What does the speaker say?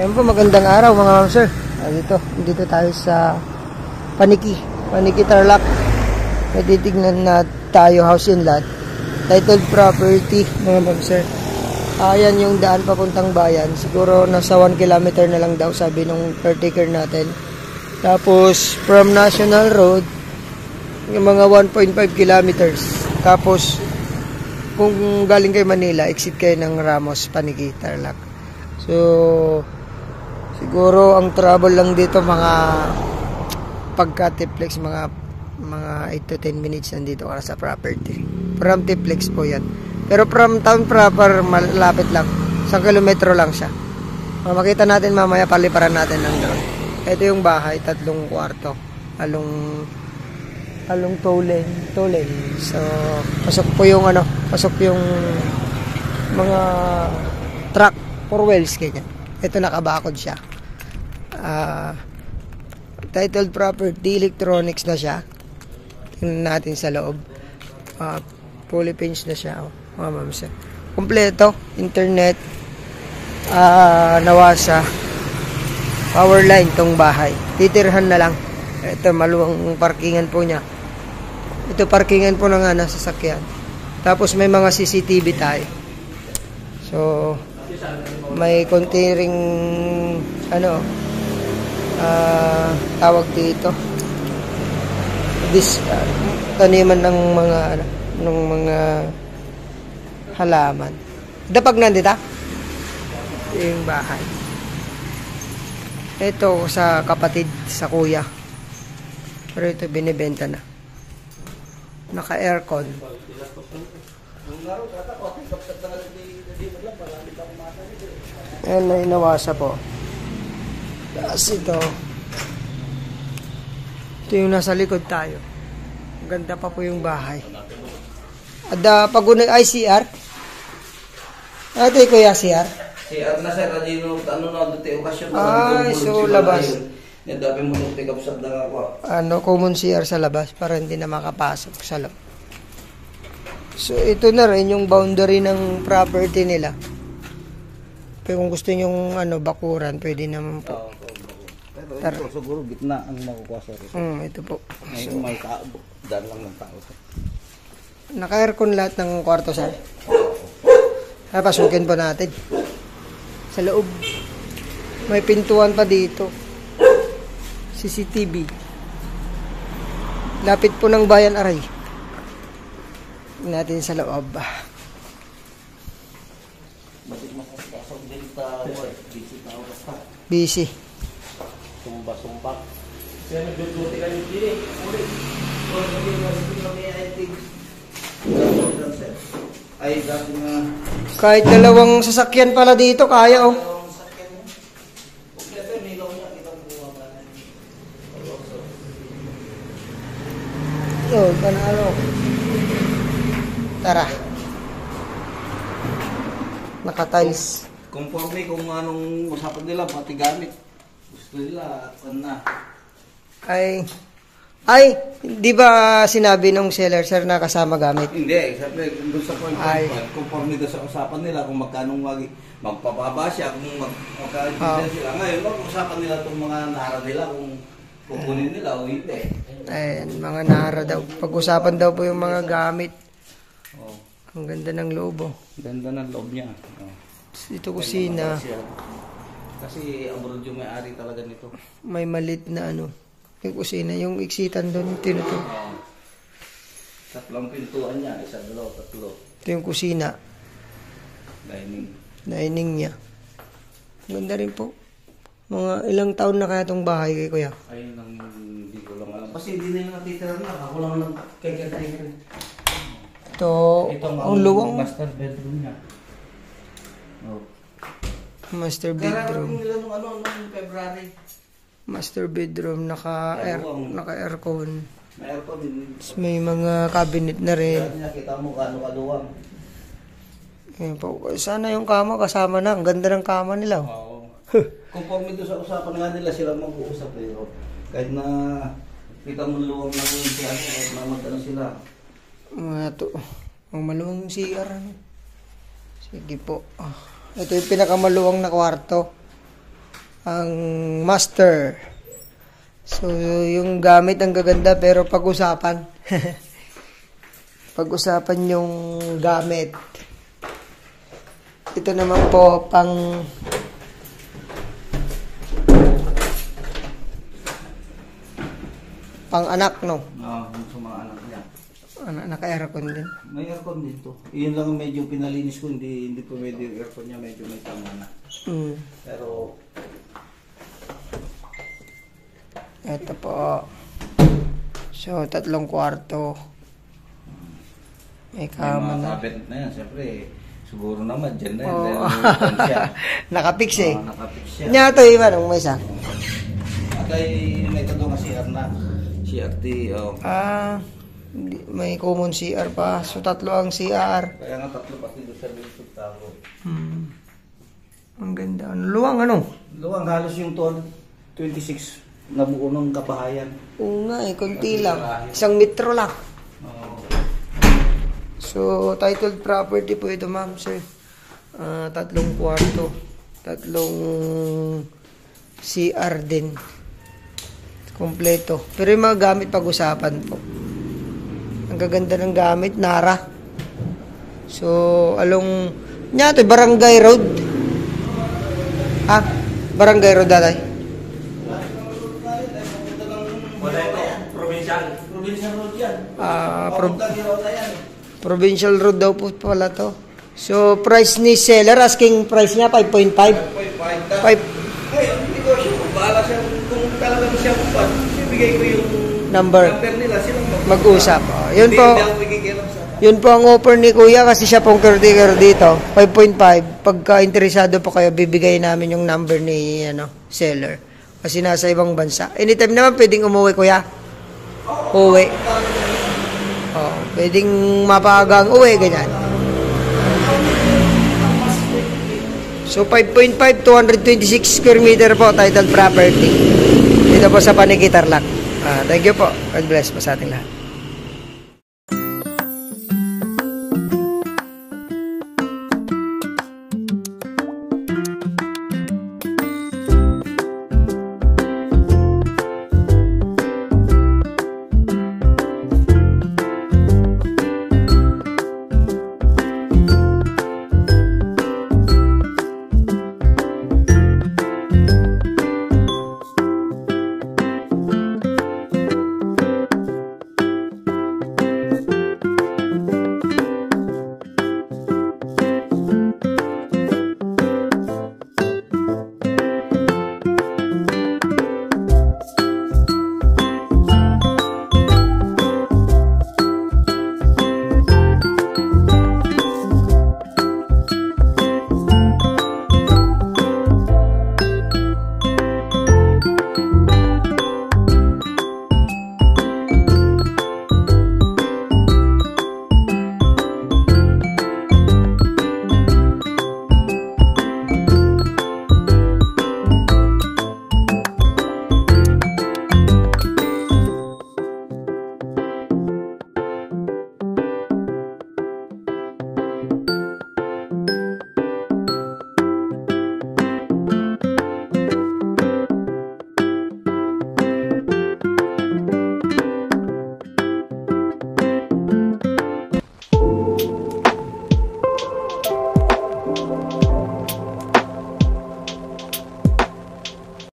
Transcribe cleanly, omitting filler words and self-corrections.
Ayan po, magandang araw mga ma'am sir. Dito tayo sa Paniki Tarlac. Natitignan na tayo house and lot. Titled property mga ma'am sir. Ayan yung daan papuntang bayan. Siguro nasa 1 kilometer na lang daw sabi nung caretaker natin. Tapos from National Road, yung mga 1.5 kilometers. Tapos kung galing kayo Manila, exit kayo ng Ramos, Paniki, Tarlac. So siguro ang trouble lang dito mga pagka-Tiplex, mga 8 to 10 minutes nandito ka sa property. From Tiplex po yan. Pero from town proper, malapit lang. 1 kilometro lang siya. Makita natin mamaya, paliparan natin ng drone. Ito yung bahay, 3 kwarto. Along tolen. So, pasok yung mga truck, 4 wheels ganyan. Ito nakabakod siya. Titled property, electronics na siya. Tingnan natin sa loob. Fully finished na siya. Mga ma'am sir. Kompleto, internet, nawasa, power line tong bahay. Titirhan na lang. Ito maluwang parkingan po niya. Ito parkingan po ng sasakyan. Tapos may mga CCTV tayo. So may konti ring tawag dito. Taniman ng mga halaman. Dapag nandito yung bahay. Ito sa kapatid, sa kuya. Pero ito binibenta na. Naka-aircon. Ayan na inawasa po. Tapos ito yung nasa likod tayo. Ganda pa po yung bahay. At pag ICR, ito yung kuya CR. CR na sir, dito okasyon. Ay, so labas. Dapat mo nung pick up shop na ako. Common CR sa labas para hindi na makapasok sa loob. So ito na rin yung boundary ng property nila. Pero kung gusto nyong bakuran, pwede naman po. Pero siguro gitna ang makukuha sir. Ito po. So, may tao, daan lang ng tao. Naka-aircon lahat ng kwarto sir. Pasukin po natin. Sa loob. May pintuan pa dito. CCTV. Lapit po ng bayan aray. Natin sa loob. Busy. Sumpa. Kahit dalawang sasakyan pala dito, kaya Tara. Naka-tiles. Conforme kung anong usapan nila, pati gamit. Gusto nila, Ay, di ba sinabi nung seller, sir, na kasama gamit? Hindi, sabi, doon sa point, conforme doon sa usapan nila, kung magkano magpapaba siya, kung magkano sila. Ngayon, mag-usapan nila itong mga nara nila, kung kukunin nila o hindi. Ayan, mga nara daw. Pag-usapan daw po yung mga gamit. Ang ganda ng loob, Ganda ng loob niya. Ito kusina. Kasi abroad yung may-ari talaga nito. May malit na yung kusina, yung iksitan doon, ito. Tatlong pintuan niya, 1, 2, 3. Ito yung kusina. Dining niya. Ganda rin po. Mga ilang taon na kaya itong bahay kay kuya? Ayun lang, hindi ko lang alam. Kasi hindi nila natitira na. Ako lang lang kaya. Ito, ang luwang. Master bedroom niya. Master bedroom. Karating nila nung February. Master bedroom, naka-aircon. May aircon din. May mga cabinet na rin. Nakita mo kaluwang. Sana yung kama kasama na. Ang ganda ng kama nila. Oo. Conforme doon sa usapan nga nila, sila mag-uusap pero kahit na kita mo luwang ng siya, kahit na magkano sila. Ang maluwang CR. Sige po. Ito yung pinakamaluwang na kwarto. ang master. So, yung gamit ang gaganda pero pag-usapan. Pag-usapan yung gamit. Ito naman po pang anak, no? Oo, sa mga anak niya. Naka-aircon din. May aircon din to. Iyon lang ang medyo pinalinis ko, hindi pwede yung aircon niya, medyo may tama na. Pero ito po. So, 3 kwarto. May kama mga na. kapit na yan, siyempre, siguro naman, dyan na yan. Oo. Dahil siya. Nakapix eh. Nakapix siya. Nya to iba nung may isa. At ay may tanong nga CR na. CRT, oh. May common CR pa. So, 3 ang CR. Kaya nga 3 pati doon sa Bishop Taro. Ang ganda. Luwang ano? Luwang halos yung 26 na buo ng kabahayan. Oo nga eh, konti lang. 1 metro lang. Oh. So, titled property po ito, ma'am, sir. 3 kwarto. 3 CR din. Kompleto. Pero yung mga gamit pag-usapan po. Ang gaganda ng gamit, Nara. So, along... Nya, ito, Barangay Road. Barangay Road, datay. Wala ito, provincial. Provincial road yan. Provincial road daw po pala to. So, price ni seller, asking price niya, 5.5. 5. Ngayon, hindi ko siya kung bahala siya. Kung talagang siya kung ibigay ko yung number nila, silang mag-usap. Yun po. Hindi ako magkikialam sa... Yun po ang offer ni Kuya kasi siya pong caretaker dito. 5.5. Pagka interesado po kayo, bibigay namin yung number ni seller. Kasi nasa ibang bansa. Anytime naman pwedeng umuwi, Kuya. Uwi. Pwedeng mapagang uwi, ganyan. So 5.5, 226 square meter po, titled property. Dito po sa Paniki, Tarlac. Thank you po. God bless po sa ating lahat.